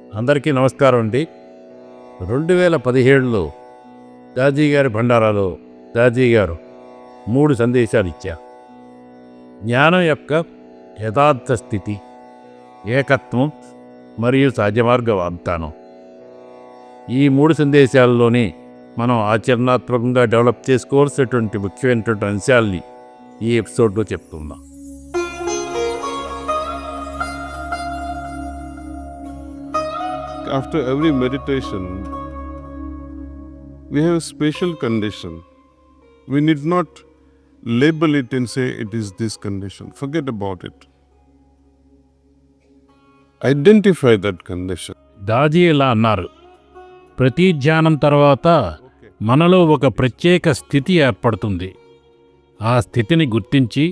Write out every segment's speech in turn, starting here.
అందరికీ నమస్కారం అండి. 2017లో దాజీ గారి భండారాలో దాజీ గారు 3 సందేశాలు ఇచ్చారు. జ్ఞానం యొక్క యథార్థ స్థితి, ఏకత్వం మరియు సహజమార్గ వాగ్దానం. ఈ 3 సందేశాల్లోనే మనం ఆచరణాత్మకంగా డెవలప్ చేసుకోవాల్సినటువంటి ముఖ్యమైనటువంటి అంశాలని ఈ ఎపిసోడ్లో చెప్తున్నాం. After every meditation, we have a special condition. We need not label it and say it is this condition. Forget about it. Identify that condition. Daaji ఇలా అన్నారు, ప్రతి ధ్యానం తర్వాత మనలో ఒక ప్రత్యేక స్థితి ఏర్పడుతుంది. ఆ స్థితిని గుర్తించి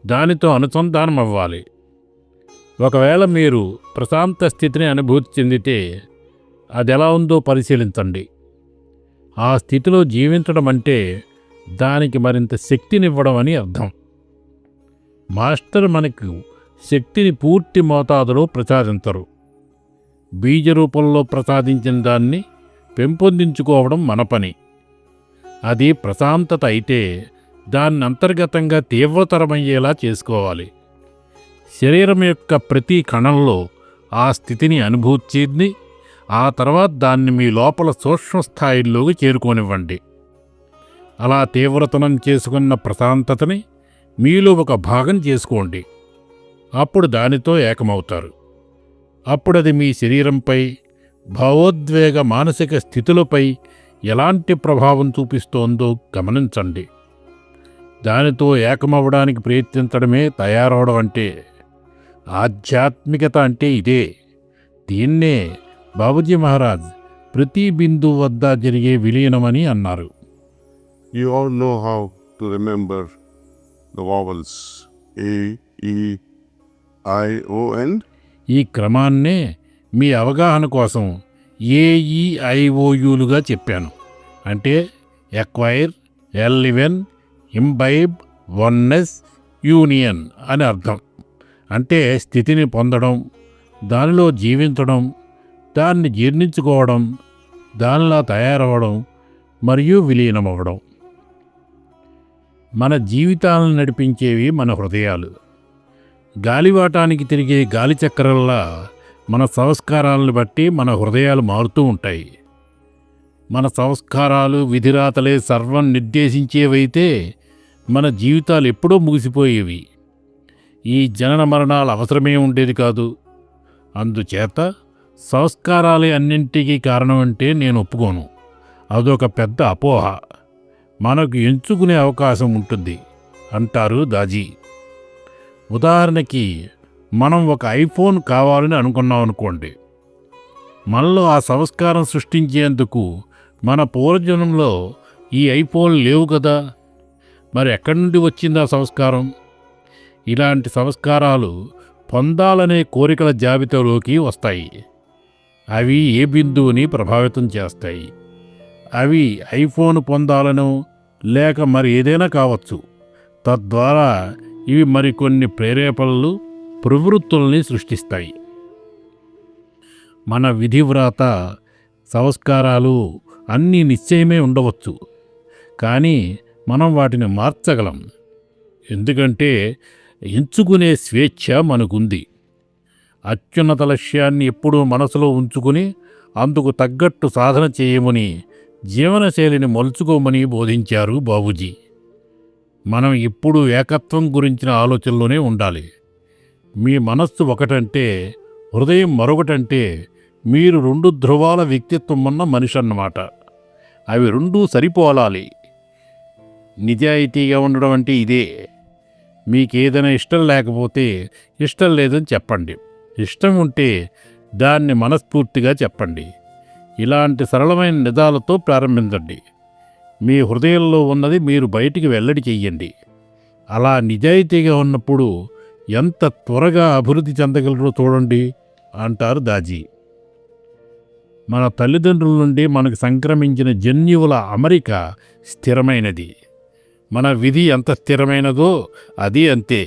దానితో అనుసంధానం అవ్వాలి. ఒకవేళ మీరు ప్రశాంత స్థితిని అనుభూతి చెందితే అది ఎలా ఉందో పరిశీలించండి. ఆ స్థితిలో జీవించడం అంటే దానికి మరింత శక్తినివ్వడం అని అర్థం. మాస్టర్ మనకు శక్తిని పూర్తి మోతాదులో ప్రసాదించరు. బీజ రూపంలో ప్రసాదించిన దాన్ని పెంపొందించుకోవడం మన పని. అది ప్రశాంతత అయితే దాన్ని అంతర్గతంగా తీవ్రతరమయ్యేలా చేసుకోవాలి. శరీరం యొక్క ప్రతి కణంలో ఆ స్థితిని అనుభూతి చెంది ఆ తర్వాత దాన్ని మీ లోపల సూక్ష్మ స్థాయిల్లోకి చేరుకోనివ్వండి. అలా తీవ్రతనం చేసుకున్న ప్రశాంతతని మీలో ఒక భాగం చేసుకోండి. అప్పుడు దానితో ఏకమవుతారు. అప్పుడు అది మీ శరీరంపై, భావోద్వేగ మానసిక స్థితులపై ఎలాంటి ప్రభావం చూపిస్తోందో గమనించండి. దానితో ఏకమవ్వడానికి ప్రయత్నించడమే తయారవడం అంటే. ఆధ్యాత్మికత అంటే ఇదే. దీన్నే బాబూజీ మహారాజ్ ప్రతి బిందు వద్ద జరిగే విలీనమని అన్నారు. You all know how to remember the vowels A, E, I, O, and ఈ క్రమాన్నే మీ అవగాహన కోసం AEIOUలుగా చెప్పాను. అంటే acquire, eleven, imbibe, oneness, union అని అర్థం. అంటే స్థితిని పొందడం, దానిలో జీవించడం, దాన్ని జీర్ణించుకోవడం, దానిలా తయారవడం మరియు విలీనమవ్వడం. మన జీవితాలను నడిపించేవి మన హృదయాలు. గాలివాటానికి తిరిగే గాలి చక్రంలా మన సంస్కారాలను బట్టి మన హృదయాలు మారుతూ ఉంటాయి. మన సంస్కారాలు, విధిరాతలే సర్వం నిర్దేశించేవైతే మన జీవితాలు ఎప్పుడో ముగిసిపోయేవి. ఈ జనన మరణాలు అవసరమే ఉండేది కాదు. అందుచేత సంస్కారాలే అన్నింటికీ కారణం అంటే నేను ఒప్పుకోను. అదొక పెద్ద అపోహ. మనకు ఎంచుకునే అవకాశం ఉంటుంది అంటారు దాజీ. ఉదాహరణకి మనం ఒక ఐఫోన్ కావాలని అనుకున్నాం అనుకోండి. మనలో ఆ సంస్కారం సృష్టించేందుకు మన పూర్వజన్మలో ఈ ఐఫోన్ లేవు కదా. మరి ఎక్కడి నుండి వచ్చింది ఆ సంస్కారం? ఇలాంటి సంస్కారాలు పొందాలనే కోరికల జాబితాలోకి వస్తాయి. అవి ఏ బిందువుని ప్రభావితం చేస్తాయి. అవి ఐఫోన్ పొందాలనో లేక మరి ఏదైనా కావచ్చు. తద్వారా ఇవి మరికొన్ని ప్రేరేపణలు, ప్రవృత్తుల్ని సృష్టిస్తాయి. మన విధివ్రాత, సంస్కారాలు అన్నీ నిశ్చయమే ఉండవచ్చు, కానీ మనం వాటిని మార్చగలం. ఎందుకంటే ఎంచుకునే స్వేచ్ఛ మనకుంది. అత్యున్నత లక్ష్యాన్ని ఎప్పుడూ మనసులో ఉంచుకుని అందుకు తగ్గట్టు సాధన చేయమని, జీవనశైలిని మలుచుకోమని బోధించారు బాబూజీ. మనం ఎప్పుడూ ఏకత్వం గురించిన ఆలోచనలోనే ఉండాలి. మీ మనస్సు ఒకటంటే, హృదయం మరొకటంటే మీరు 2 ధ్రువాల వ్యక్తిత్వం ఉన్న మనిషి అన్నమాట. అవి 2 సరిపోలాలి. నిజాయితీగా ఉండడం అంటే ఇదే. మీకేదైనా ఇష్టం లేకపోతే ఇష్టం లేదని చెప్పండి. ఇష్టం ఉంటే దాన్ని మనస్ఫూర్తిగా చెప్పండి. ఇలాంటి సరళమైన నిజాలతో ప్రారంభించండి. మీ హృదయంలో ఉన్నది మీరు బయటికి వెల్లడి చెయ్యండి. అలా నిజాయితీగా ఉన్నప్పుడు ఎంత త్వరగా అభివృద్ధి చెందగలరో చూడండి అంటారు దాజీ. మన తల్లిదండ్రుల నుండి మనకు సంక్రమించిన జన్యువుల అమరిక స్థిరమైనది. మన విధి ఎంత స్థిరమైనదో అది అంతే.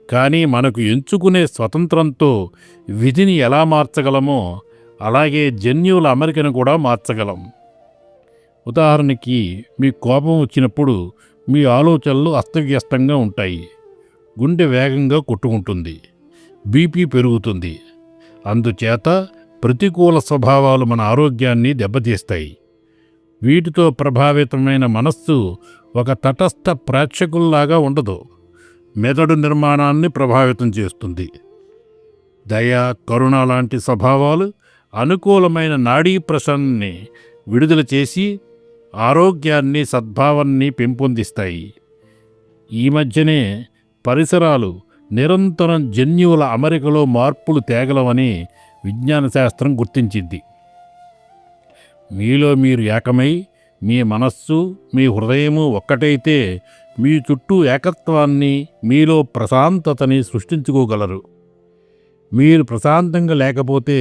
కానీ మనకు ఎంచుకునే స్వతంత్రంతో విధిని ఎలా మార్చగలమో అలాగే జన్యువుల అమరికను కూడా మార్చగలం. ఉదాహరణకి మీకు కోపం వచ్చినప్పుడు మీ ఆలోచనలు అస్తవ్యస్తంగా ఉంటాయి. గుండె వేగంగా కొట్టుకుంటుంది, బీపీ పెరుగుతుంది. అందుచేత ప్రతికూల స్వభావాలు మన ఆరోగ్యాన్ని దెబ్బతీస్తాయి. వీటితో ప్రభావితమైన మనస్సు ఒక తటస్థ ప్రేక్షకుల్లాగా ఉండదు, మెదడు నిర్మాణాన్ని ప్రభావితం చేస్తుంది. దయ, కరుణ లాంటి స్వభావాలు అనుకూలమైన నాడీ ప్రసరణని విడుదల చేసి ఆరోగ్యాన్ని, సద్భావాన్ని పెంపొందిస్తాయి. ఈ మధ్యనే పరిసరాలు నిరంతరం జన్యువుల అమరికలో మార్పులు తేగలవని విజ్ఞాన శాస్త్రం గుర్తించింది. మీలో మీరు ఏకమై మీ మనస్సు, మీ హృదయము ఒక్కటైతే మీ చుట్టూ ఏకత్వాన్ని, మీలో ప్రశాంతతని సృష్టించుకోగలరు. మీరు ప్రశాంతంగా లేకపోతే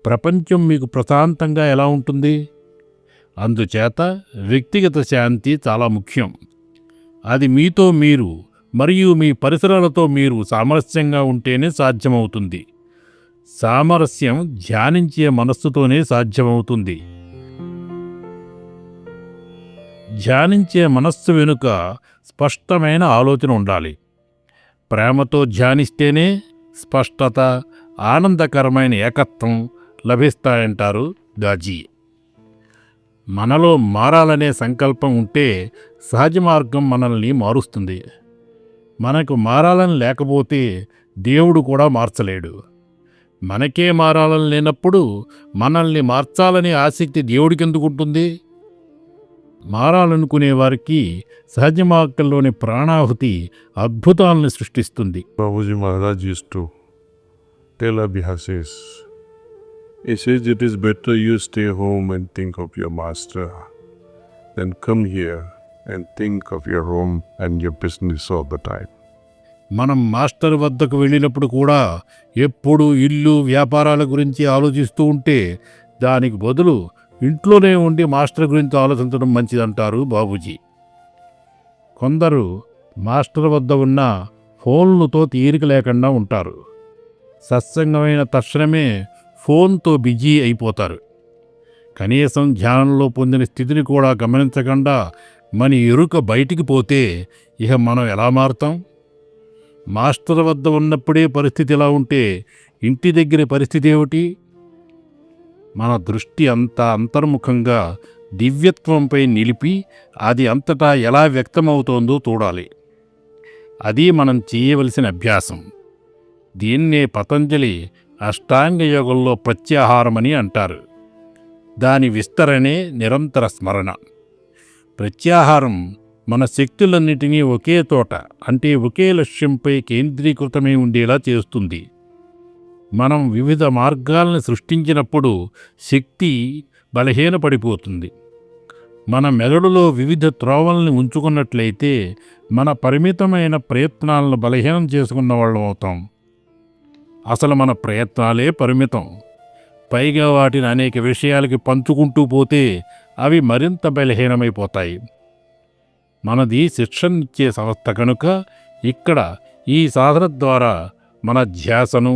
ప్రపంచం మీకు ప్రశాంతంగా ఎలా ఉంటుంది? అందుచేత వ్యక్తిగత శాంతి చాలా ముఖ్యం. అది మీతో మీరు మరియు మీ పరిసరాలతో మీరు సామరస్యంగా ఉంటేనే సాధ్యమవుతుంది. సామరస్యం ధ్యానించే మనస్సుతోనే సాధ్యమవుతుంది. ధ్యానించే మనస్సు వెనుక స్పష్టమైన ఆలోచన ఉండాలి. ప్రేమతో ధ్యానిస్తేనే స్పష్టత, ఆనందకరమైన ఏకత్వం లభిస్తాయంటారు దాజీ. మనలో మారాలనే సంకల్పం ఉంటే సహజ మార్గం మనల్ని మారుస్తుంది. మనకు మారాలని లేకపోతే దేవుడు కూడా మార్చలేడు. మనకే మారాలని లేనప్పుడు మనల్ని మార్చాలనే ఆసక్తి దేవుడికెందుకు ఉంటుంది? మారాలనుకునే వారికి సహజ మార్గంలోని ప్రాణాహుతి అద్భుతాలను సృష్టిస్తుంది. Babuji Maharaj used to tell Abhyasis, he says it is better you stay home and think of your master than come here and think of your home and your business all the time. మనం master వద్దకు వెళ్ళినప్పుడు కూడా ఎప్పుడు ఇల్లు, వ్యాపారాల గురించి ఆలోచిస్తూ ఉంటే దానికి బదులు ఇంట్లోనే ఉండి మాస్టర్ గురించి ఆలోచించడం మంచిదంటారు బాబూజీ. కొందరు మాస్టర్ వద్ద ఉన్న ఫోన్లతో తీరిక లేకుండా ఉంటారు. సత్సంగమైన తక్షణమే ఫోన్తో బిజీ అయిపోతారు. కనీసం ధ్యానంలో పొందిన స్థితిని కూడా గమనించకుండా మన ఎరుక బయటికి పోతే ఇక మనం ఎలా మారుతాం? మాస్టర్ వద్ద ఉన్నప్పుడే పరిస్థితి ఎలా ఉంటే ఇంటి దగ్గర పరిస్థితి ఏమిటి? మన దృష్టి అంతా అంతర్ముఖంగా దివ్యత్వంపై నిలిపి అది అంతటా ఎలా వ్యక్తమవుతోందో చూడాలి. అది మనం చేయవలసిన అభ్యాసం. దీన్నే పతంజలి అష్టాంగ యోగంలో ప్రత్యాహారమని అంటారు. దాని విస్తరణే నిరంతర స్మరణ. ప్రత్యాహారం మన శక్తులన్నిటినీ ఒకే తోట, అంటే ఒకే లక్ష్యంపై కేంద్రీకృతమై ఉండేలా చేస్తుంది. మనం వివిధ మార్గాలను సృష్టించినప్పుడు శక్తి బలహీనపడిపోతుంది. మన మెదడులో వివిధ త్రోవల్ని ఉంచుకున్నట్లయితే మన పరిమితమైన ప్రయత్నాలను బలహీనం చేసుకున్న వాళ్ళం అవుతాం. అసలు మన ప్రయత్నాలే పరిమితం. పైగా వాటిని అనేక విషయాలకి పంచుకుంటూ పోతే అవి మరింత బలహీనమైపోతాయి. మనది శిక్షణనిచ్చే సంస్థ కనుక ఇక్కడ ఈ సాధన ద్వారా మన ధ్యాసను,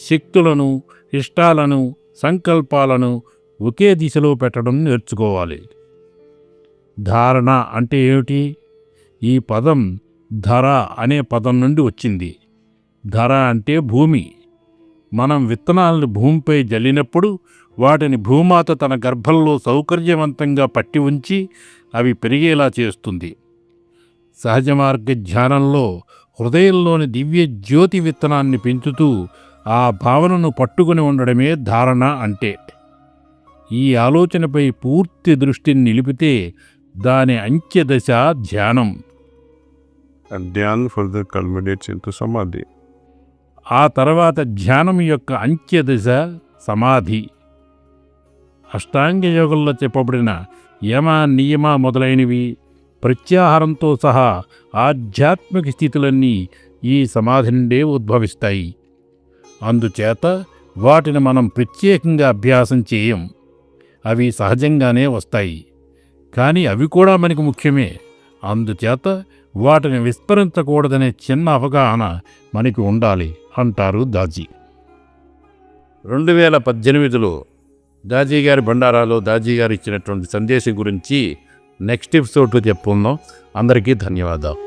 శక్తులను, ఇష్టాలను, సంకల్పాలను ఒకే దిశలో పెట్టడం నేర్చుకోవాలి. ధారణ అంటే ఏమిటి? ఈ పదం ధర అనే పదం నుండి వచ్చింది. ధర అంటే భూమి. మనం విత్తనాలను భూమిపై జల్లినప్పుడు వాటిని భూమాత తన గర్భంలో సౌకర్యవంతంగా పట్టి ఉంచి అవి పెరిగేలా చేస్తుంది. సహజ మార్గ ధ్యానంలో హృదయంలోని దివ్య జ్యోతి విత్తనాన్ని పెంచుతూ ఆ భావనను పట్టుకుని ఉండడమే ధారణ అంటే. ఈ ఆలోచనపై పూర్తి దృష్టిని నిలిపితే దాని అంత్యదశ ధ్యానం. And Dhyan further culminates into Samadhi. ఆ తర్వాత ధ్యానం యొక్క అంత్యదశ సమాధి. అష్టాంగ యోగంలో చెప్పబడిన యమ, నియమ మొదలైనవి, ప్రత్యాహారంతో సహా ఆధ్యాత్మిక స్థితులన్నీ ఈ సమాధి నుండే ఉద్భవిస్తాయి. అందుచేత వాటిని మనం ప్రత్యేకంగా అభ్యాసం చేయం. అవి సహజంగానే వస్తాయి. కానీ అవి కూడా మనకు ముఖ్యమే. అందుచేత వాటిని విస్మరించకూడదనే చిన్న అవగాహన మనకి ఉండాలి అంటారు దాజీ. 2018లో దాజీ గారి బండారాలో దాజీ గారు ఇచ్చినటువంటి సందేశం గురించి నెక్స్ట్ ఎపిసోడ్లో చెప్పుకుందాం. అందరికీ ధన్యవాదాలు.